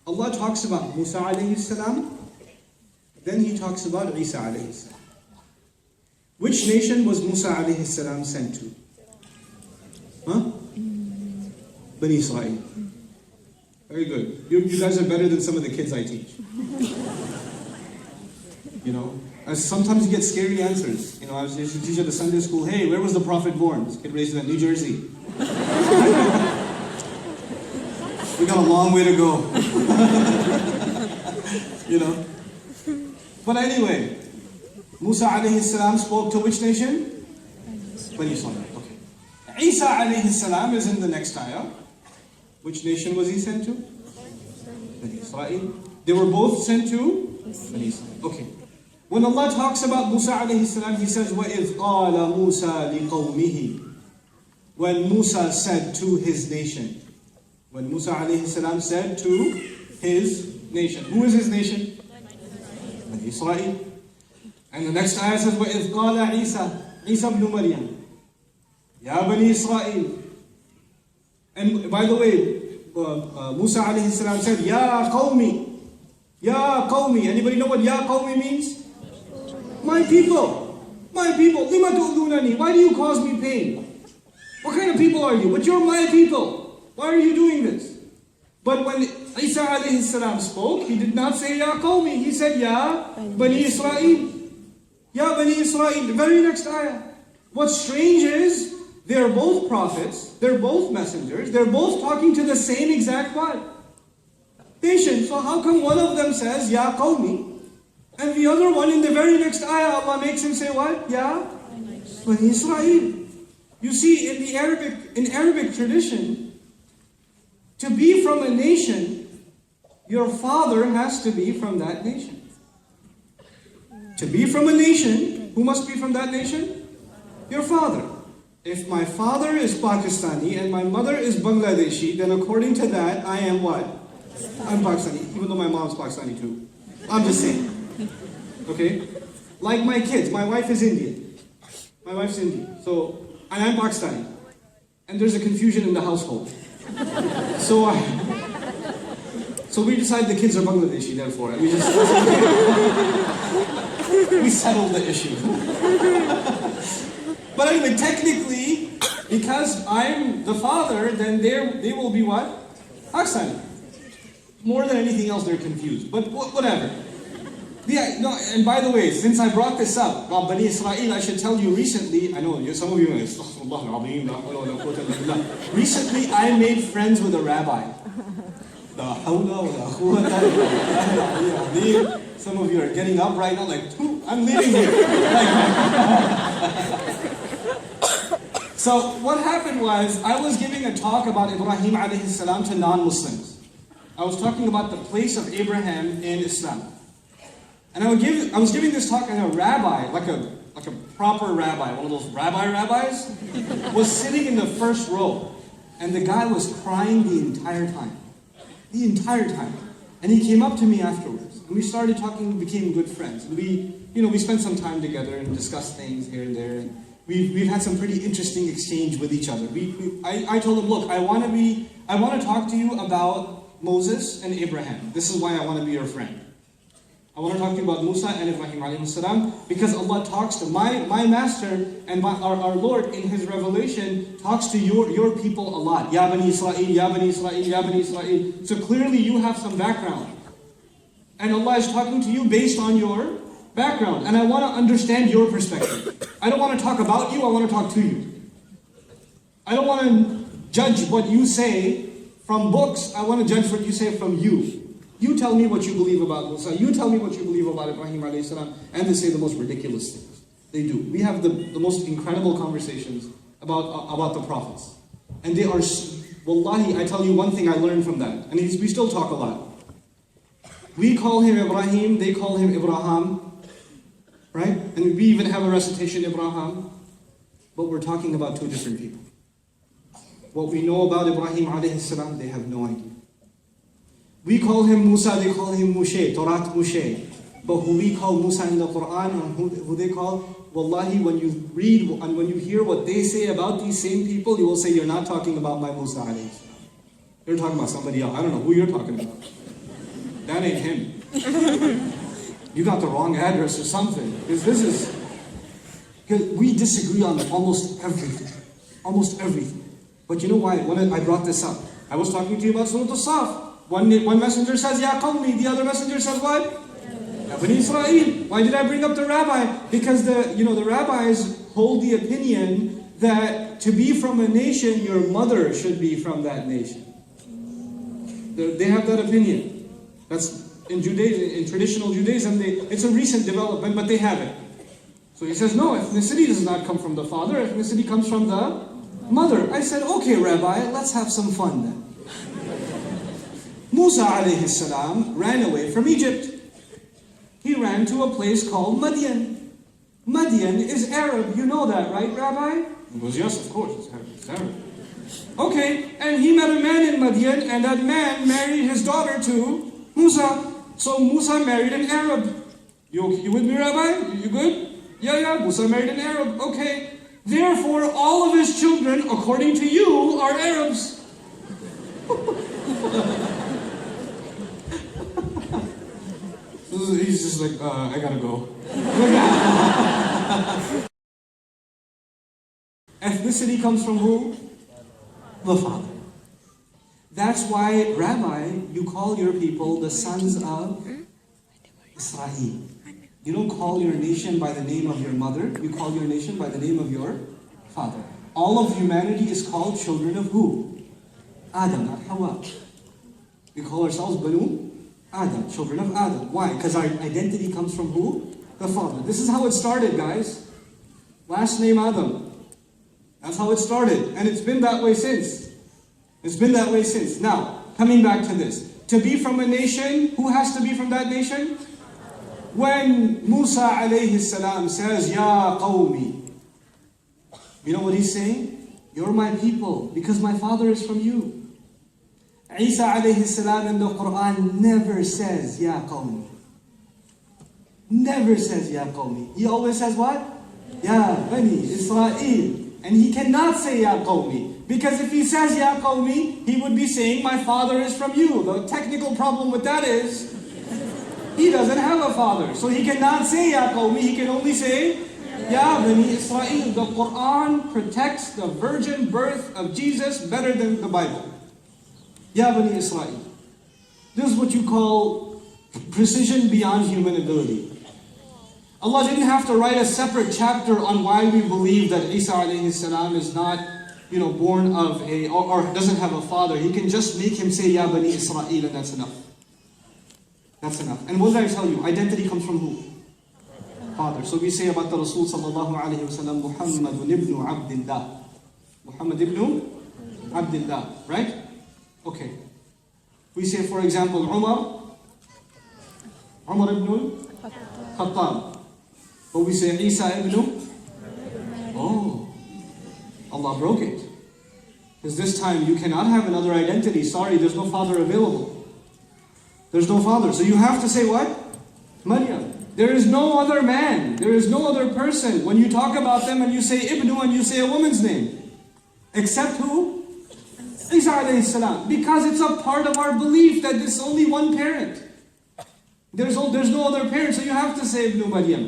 Allah talks about Musa alayhi salam, then He talks about Isa alayhi salam. Which nation was Musa alayhi salam sent to? Huh? Benu Israil. Very good. You guys are better than some of the kids I teach. You know, sometimes you get scary answers. You know, I was used to teach at the Sunday school, hey, where was the Prophet born? This kid raised in New Jersey. We got a long way to go. You know? But anyway, Musa alayhi salam spoke to which nation? Benu Israil. Okay. Isa alayhi salam is in the next ayah. Which nation was he sent to? Benu Israil. They were both sent to Benu Israil. Okay. When Allah talks about Musa alayhi salam, He says, وَإِذْ قَالَ مُوسَى لِقَوْمِهِ. When Musa said to his nation. When Musa alayhi salam said to his nation. Who is his nation? Benu Israil. And the next ayah says, وَإِذْ قَالَ عِيسَى ibn Maryam. Ya Bani Israil. And by the way, Musa alayhi salam said, Ya qawmi. Ya qawmi. Anybody know what Ya qawmi means? My people. My people. Lima tu'dunani. Why do you cause me pain? What kind of people are you? But you're my people. Why are you doing this? But when Isa alayhi salam spoke, he did not say Ya qawmi. He said Ya Bani Israil. Ya Bani Israil. The very next ayah. What's strange is, they're both prophets, they're both messengers, they're both talking to the same exact what? Nation. So how come one of them says, Ya qawmi, and the other one in the very next ayah, Allah makes him say what? Ya Bani Israil. You see, in Arabic tradition, to be from a nation, your father has to be from that nation. To be from a nation, who must be from that nation? Your father. If my father is Pakistani and my mother is Bangladeshi, then according to that, I am what? I'm Pakistani, even though my mom's Pakistani too. I'm just saying. Okay? Like my kids, my wife is Indian. My wife's Indian. So, and I'm Pakistani. And there's a confusion in the household. So we decide the kids are Bangladeshi, therefore. And we settled the issue. But anyway, technically, because I'm the father, then they will be what? Pakistani. More than anything else, they're confused. But whatever. Yeah, no, and by the way, since I brought this up about Bani Israel, I should tell you recently, I know some of you are recently I made friends with a rabbi. Some of you are getting up right now like, I'm leaving here. So what happened was, I was giving a talk about Ibrahim alayhi salam to non-Muslims. I was talking about the place of Abraham in Islam. And I was giving this talk, and a rabbi, like a proper rabbi, one of those rabbis, was sitting in the first row. And the guy was crying the entire time. The entire time. And he came up to me afterwards. And we started talking, we became good friends. And we spent some time together and discussed things here and there. And we've had some pretty interesting exchange with each other. I told him, look, I want to talk to you about Moses and Abraham. This is why I want to be your friend. I want to talk to you about Musa and Ibrahim alayhi salam, because Allah talks to my master and our Lord in His revelation talks to your people a lot. Ya Bani Israel, Ya Bani Israel, Ya Bani Israel. So clearly you have some background. And Allah is talking to you based on your background. And I want to understand your perspective. I don't want to talk about you, I want to talk to you. I don't want to judge what you say from books, I want to judge what you say from you. You tell me what you believe about Musa, you tell me what you believe about Ibrahim alayhi salam, and they say the most ridiculous things. They do. We have the most incredible conversations about the prophets. And they are, wallahi, I tell you one thing I learned from that, and we still talk a lot. We call him Ibrahim, they call him Ibrahim, right? And we even have a recitation, Ibrahim, but we're talking about two different people. What we know about Ibrahim alayhi salam, they have no idea. We call him Musa, they call him Moshe, Torat Moshe. But who we call Musa in the Quran, and who they call, wallahi, when you read and when you hear what they say about these same people, you will say, you're not talking about my Musa alayhi salam. You're talking about somebody else. I don't know who you're talking about. that ain't him. You got the wrong address or something. Because this is, because we disagree on almost everything. Almost everything. But you know why? When I brought this up, I was talking to you about Surah Al-Saf. One messenger says, Ya Qawmi. The other messenger says what? Ya Bani Isrāil. Why did I bring up the rabbi? Because the rabbis hold the opinion that to be from a nation, your mother should be from that nation. They have that opinion. That's in Judaism, in traditional Judaism. It's a recent development, but they have it. So he says, no, ethnicity does not come from the father. Ethnicity comes from the mother. I said, okay, Rabbi, let's have some fun then. Musa alayhi salam ran away from Egypt. He ran to a place called Madian. Madian is Arab. You know that, right, Rabbi? He goes, yes, of course, it's Arab. Okay, and he met a man in Madian, and that man married his daughter to Musa. So Musa married an Arab. You with me, Rabbi? You good? Yeah, Musa married an Arab. Okay. Therefore, all of his children, according to you, are Arabs. He's just like, I gotta go. Ethnicity comes from who? The father. That's why, Rabbi, you call your people the sons of Isrāil. You don't call your nation by the name of your mother. You call your nation by the name of your father. All of humanity is called children of who? Adam, not Hawa. We call ourselves Benu Adam, children of Adam. Why? Because our identity comes from who? The father. This is how it started, guys. Last name Adam. That's how it started. And it's been that way since. It's been that way since. Now, coming back to this. To be from a nation, who has to be from that nation? When Musa alayhi salam says, Ya Qawmi, you know what he's saying? You're my people, because my father is from you. Isa alayhi salam in the Quran never says, Ya Qawmi. Never says, Ya Qawmi. He always says what? Ya Bani Israel. And he cannot say, Ya Qawmi. Because if he says, Ya Qawmi, he would be saying, my father is from you. The technical problem with that is, he doesn't have a father. So he cannot say, Ya Qawmi. He can only say, Ya Bani Israel. The Quran protects the virgin birth of Jesus better than the Bible. Ya Bani Israel. This is what you call precision beyond human ability. Allah didn't have to write a separate chapter on why we believe that Isa alayhi salam is not, born of or doesn't have a father. He can just make him say, Ya Bani Israel, and that's enough. That's enough. And what did I tell you? Identity comes from who? Father. So we say about the Rasul sallallahu alayhi wa sallam, Muhammad ibn Abdillah. Muhammad ibn Abdillah. Right? Okay. We say, for example, Umar ibn Khattab. But we say Isa ibn, Allah broke it. Because this time you cannot have another identity. Sorry, there's no father available. There's no father. So you have to say what? Maryam. There is no other man. There is no other person. When you talk about them and you say Ibnu and you say a woman's name. Except who? Isa alayhi salam. Because it's a part of our belief that there's only one parent. There's no other parent. So you have to say Ibnu Maryam.